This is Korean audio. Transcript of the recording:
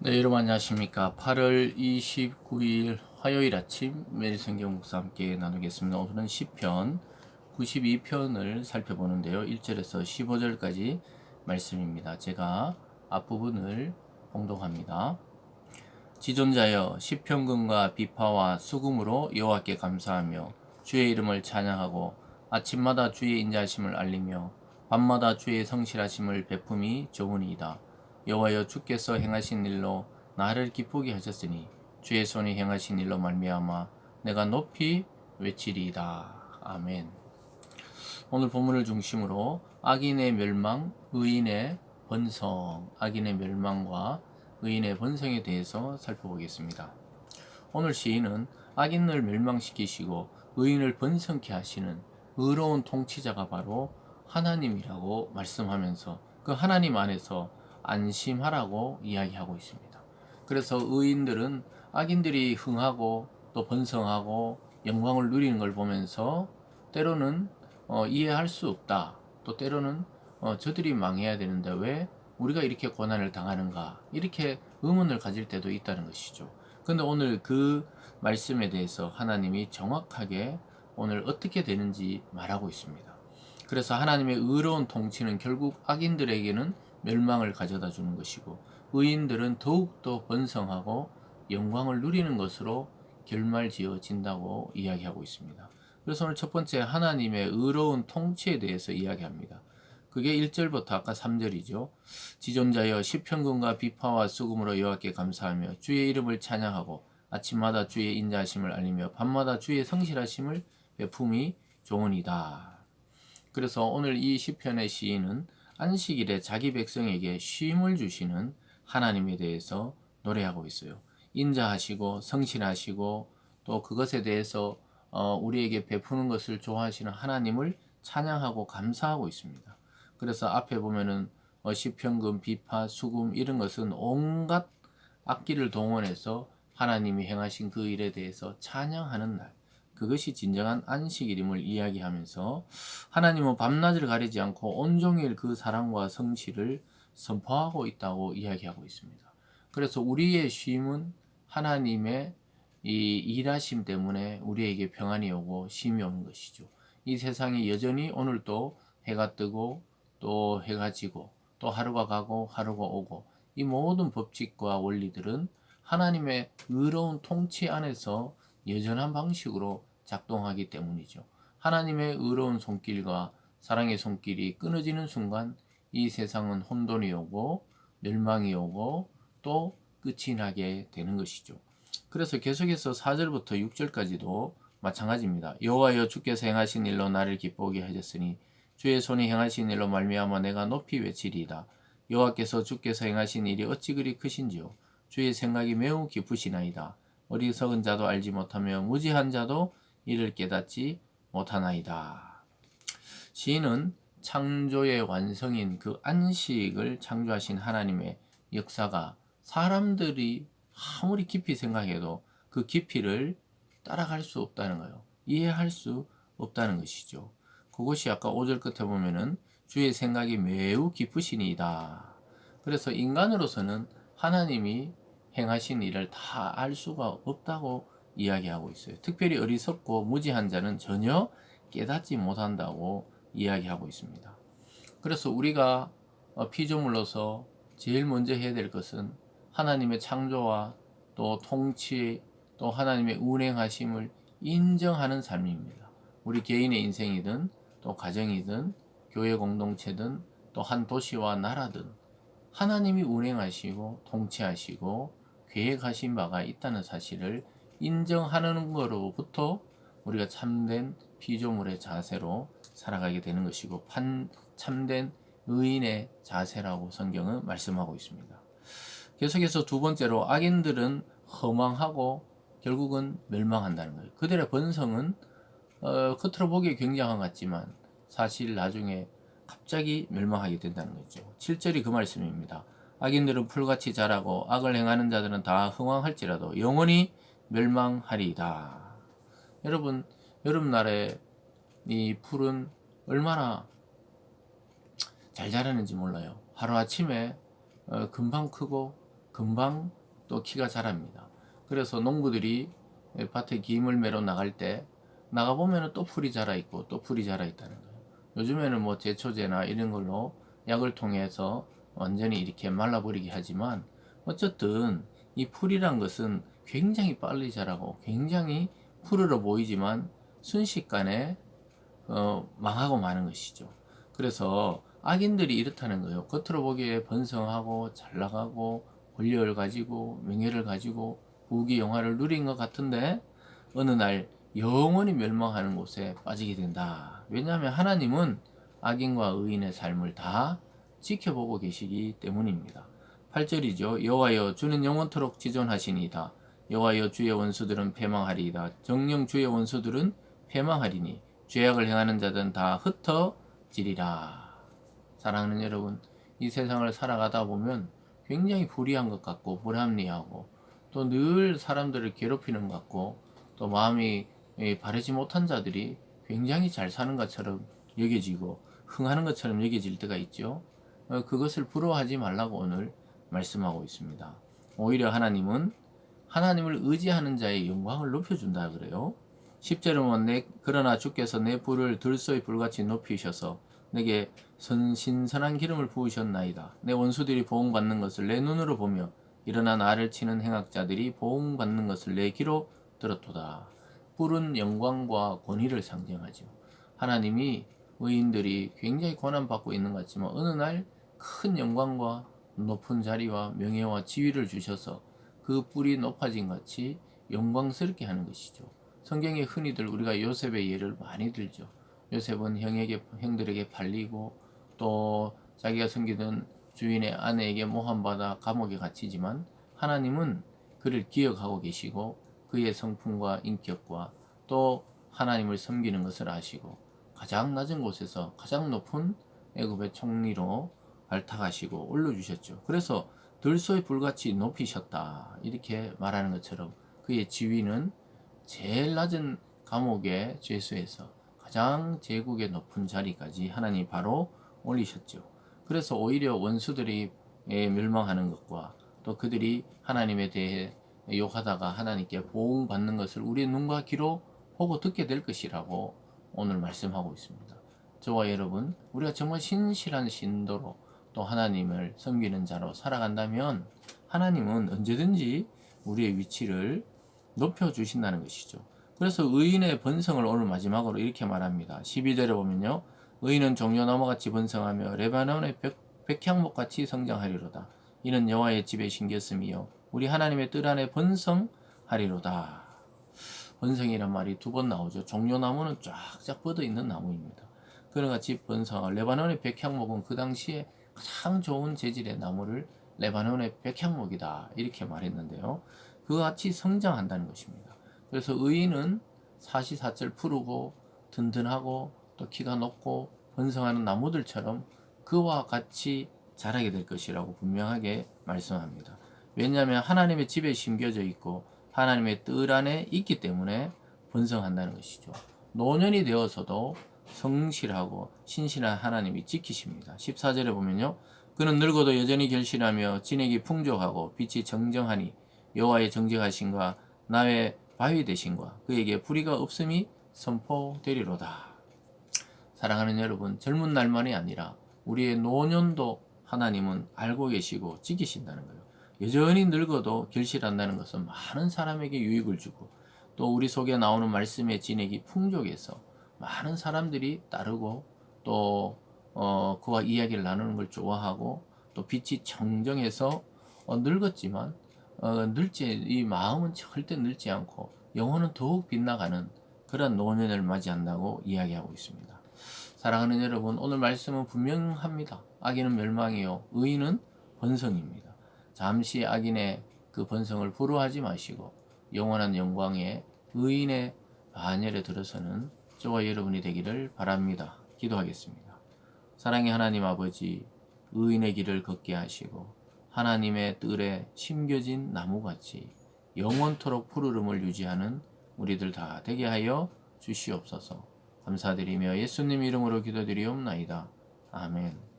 네, 여러분 안녕하십니까. 8월 29일 화요일 아침 매일성경 묵상 함께 나누겠습니다. 오늘은 시편 92편을 살펴보는데요. 1절에서 15절까지 말씀입니다. 제가 앞부분을 봉독합니다. 지존자여 시편금과 비파와 수금으로 여호와께 감사하며 주의 이름을 찬양하고 아침마다 주의 인자하심을 알리며 밤마다 주의 성실하심을 베품이 좋으니이다. 여호와여 주께서 행하신 일로 나를 기쁘게 하셨으니 주의 손이 행하신 일로 말미암아 내가 높이 외치리이다. 아멘. 오늘 본문을 중심으로 악인의 멸망, 의인의 번성, 악인의 멸망과 의인의 번성에 대해서 살펴보겠습니다. 오늘 시인은 악인을 멸망시키시고 의인을 번성케 하시는 의로운 통치자가 바로 하나님이라고 말씀하면서 그 하나님 안에서 안심하라고 이야기하고 있습니다. 그래서 의인들은 악인들이 흥하고 또 번성하고 영광을 누리는 걸 보면서 때로는 이해할 수 없다. 또 때로는 저들이 망해야 되는데 왜 우리가 이렇게 고난을 당하는가? 이렇게 의문을 가질 때도 있다는 것이죠. 근데 오늘 그 말씀에 대해서 하나님이 정확하게 오늘 어떻게 되는지 말하고 있습니다. 그래서 하나님의 의로운 통치는 결국 악인들에게는 멸망을 가져다 주는 것이고 의인들은 더욱더 번성하고 영광을 누리는 것으로 결말지어진다고 이야기하고 있습니다. 그래서 오늘 첫 번째 하나님의 의로운 통치에 대해서 이야기합니다. 그게 1절부터 아까 3절이죠. 지존자여 시편금과 비파와 수금으로 여호와께 감사하며 주의 이름을 찬양하고 아침마다 주의 인자하심을 알리며 밤마다 주의 성실하심을 베품이 좋으니이다. 그래서 오늘 이 시편의 시인은 안식일에 자기 백성에게 쉼을 주시는 하나님에 대해서 노래하고 있어요. 인자하시고 성실하시고 또 그것에 대해서 우리에게 베푸는 것을 좋아하시는 하나님을 찬양하고 감사하고 있습니다. 그래서 앞에 보면은 시편금, 비파, 수금 이런 것은 온갖 악기를 동원해서 하나님이 행하신 그 일에 대해서 찬양하는 날. 그것이 진정한 안식일임을 이야기하면서 하나님은 밤낮을 가리지 않고 온종일 그 사랑과 성실을 선포하고 있다고 이야기하고 있습니다. 그래서 우리의 쉼은 하나님의 이 일하심 때문에 우리에게 평안이 오고 쉼이 오는 것이죠. 이 세상이 여전히 오늘도 해가 뜨고 또 해가 지고 또 하루가 가고 하루가 오고 이 모든 법칙과 원리들은 하나님의 의로운 통치 안에서 여전한 방식으로 작동하기 때문이죠. 하나님의 의로운 손길과 사랑의 손길이 끊어지는 순간 이 세상은 혼돈이 오고 멸망이 오고 또 끝이 나게 되는 것이죠. 그래서 계속해서 4절부터 6절까지도 마찬가지입니다. 여호와여 주께서 행하신 일로 나를 기쁘게 하셨으니 주의 손이 행하신 일로 말미암아 내가 높이 외치리이다. 여호와께서 주께서 행하신 일이 어찌 그리 크신지요. 주의 생각이 매우 깊으시나이다. 어리석은 자도 알지 못하며 무지한 자도 이를 깨닫지 못하나이다. 시인은 창조의 완성인 그 안식을 창조하신 하나님의 역사가 사람들이 아무리 깊이 생각해도 그 깊이를 따라갈 수 없다는 거예요. 이해할 수 없다는 것이죠. 그것이 아까 5절 끝에 보면은 주의 생각이 매우 깊으시니이다. 그래서 인간으로서는 하나님이 행하신 일을 다 알 수가 없다고 이야기하고 있어요. 특별히 어리석고 무지한 자는 전혀 깨닫지 못한다고 이야기하고 있습니다. 그래서 우리가 피조물로서 제일 먼저 해야 될 것은 하나님의 창조와 또 통치 또 하나님의 운행하심을 인정하는 삶입니다. 우리 개인의 인생이든 또 가정이든 교회 공동체든 또 한 도시와 나라든 하나님이 운행하시고 통치하시고 계획하신 바가 있다는 사실을 인정하는 것으로부터 우리가 참된 피조물의 자세로 살아가게 되는 것이고 참된 의인의 자세라고 성경은 말씀하고 있습니다. 계속해서 두 번째로 악인들은 허망하고 결국은 멸망한다는 거예요. 그들의 번성은 겉으로 보기에 굉장한 것 같지만 사실 나중에 갑자기 멸망하게 된다는 거죠. 7절이 그 말씀입니다. 악인들은 풀같이 자라고 악을 행하는 자들은 다 흥왕할지라도 영원히 멸망하리이다. 여러분, 여름날에 이 풀은 얼마나 잘 자라는지 몰라요. 하루아침에 금방 크고 금방 또 키가 자랍니다. 그래서 농부들이 밭에 김을 매러 나갈 때 나가보면 또 풀이 자라 있고 또 풀이 자라 있다는 거예요. 요즘에는 뭐 제초제나 이런 걸로 약을 통해서 완전히 이렇게 말라버리게 하지만 어쨌든 이 풀이란 것은 굉장히 빨리 자라고 굉장히 푸르러 보이지만 순식간에 망하고 마는 것이죠. 그래서 악인들이 이렇다는 거예요. 겉으로 보기에 번성하고 잘 나가고 권력을 가지고 명예를 가지고 부귀 영화를 누린 것 같은데 어느 날 영원히 멸망하는 곳에 빠지게 된다. 왜냐하면 하나님은 악인과 의인의 삶을 다 지켜보고 계시기 때문입니다. 8절이죠. 여호와여 주는 영원토록 지존하시니이다. 여호와여 주의 원수들은 패망하리이다. 정령 주의 원수들은 패망하리니 죄악을 행하는 자들은 다 흩어지리라. 사랑하는 여러분, 이 세상을 살아가다 보면 굉장히 불의한 것 같고 불합리하고 또 늘 사람들을 괴롭히는 것 같고 또 마음이 바르지 못한 자들이 굉장히 잘 사는 것처럼 여겨지고 흥하는 것처럼 여겨질 때가 있죠. 그것을 부러워하지 말라고 오늘 말씀하고 있습니다. 오히려 하나님은 하나님을 의지하는 자의 영광을 높여준다 그래요. 10절은 보면 그러나 주께서 내 불을 들소의 불같이 높이셔서 내게 신선한 기름을 부으셨나이다. 내 원수들이 보응받는 것을 내 눈으로 보며 일어나 나를 치는 행악자들이 보응받는 것을 내 귀로 들었도다. 뿔은 영광과 권위를 상징하죠. 하나님이 의인들이 굉장히 고난받고 있는 것 같지만 어느 날 큰 영광과 높은 자리와 명예와 지위를 주셔서 그 뿔이 높아진 같이 영광스럽게 하는 것이죠. 성경에 흔히들 우리가 요셉의 예를 많이 들죠. 요셉은 형들에게 팔리고 또 자기가 섬기던 주인의 아내에게 모함받아 감옥에 갇히지만 하나님은 그를 기억하고 계시고 그의 성품과 인격과 또 하나님을 섬기는 것을 아시고 가장 낮은 곳에서 가장 높은 애굽의 총리로 발탁하시고 올려주셨죠. 그래서 들소의 불같이 높이셨다 이렇게 말하는 것처럼 그의 지위는 제일 낮은 감옥의 죄수에서 가장 제국의 높은 자리까지 하나님이 바로 올리셨죠. 그래서 오히려 원수들이 멸망하는 것과 또 그들이 하나님에 대해 욕하다가 하나님께 보응받는 것을 우리의 눈과 귀로 보고 듣게 될 것이라고 오늘 말씀하고 있습니다. 저와 여러분, 우리가 정말 신실한 신도로 또 하나님을 섬기는 자로 살아간다면 하나님은 언제든지 우리의 위치를 높여주신다는 것이죠. 그래서 의인의 번성을 오늘 마지막으로 이렇게 말합니다. 12절에 보면요. 의인은 종려나무같이 번성하며 레바논의 백향목같이 성장하리로다. 이는 여호와의 집에 심겼음이요 우리 하나님의 뜰 안에 번성하리로다. 번성이란 말이 두 번 나오죠. 종려나무는 쫙쫙 뻗어 있는 나무입니다. 그와 같이 번성할 레바논의 백향목은 그 당시에 가장 좋은 재질의 나무를 레바논의 백향목이다 이렇게 말했는데요. 그와 같이 성장한다는 것입니다. 그래서 의인은 사시사철 푸르고 든든하고 또 키가 높고 번성하는 나무들처럼 그와 같이 자라게 될 것이라고 분명하게 말씀합니다. 왜냐하면 하나님의 집에 심겨져 있고 하나님의 뜰 안에 있기 때문에 번성한다는 것이죠. 노년이 되어서도 성실하고 신실한 하나님이 지키십니다. 14절에 보면요. 그는 늙어도 여전히 결실하며 진액이 풍족하고 빛이 정정하니 여호와의 정직하심과 나의 바위 되심과 그에게 불의가 없음이 선포되리로다. 사랑하는 여러분, 젊은 날만이 아니라 우리의 노년도 하나님은 알고 계시고 지키신다는 거예요. 여전히 늙어도 결실한다는 것은 많은 사람에게 유익을 주고 또 우리 속에 나오는 말씀의 진액이 풍족해서 많은 사람들이 따르고 또 그와 이야기를 나누는 걸 좋아하고 또 빛이 청정해서 늙었지만 이 마음은 절대 늙지 않고 영혼은 더욱 빛나가는 그런 노년을 맞이한다고 이야기하고 있습니다. 사랑하는 여러분, 오늘 말씀은 분명합니다. 악인은 멸망이요 의인은 번성입니다. 잠시 악인의 그 번성을 부러워하지 마시고 영원한 영광의 의인의 반열에 들어서는 저와 여러분이 되기를 바랍니다. 기도하겠습니다. 사랑의 하나님 아버지, 의인의 길을 걷게 하시고 하나님의 뜰에 심겨진 나무같이 영원토록 푸르름을 유지하는 우리들 다 되게 하여 주시옵소서. 감사드리며 예수님 이름으로 기도드리옵나이다. 아멘.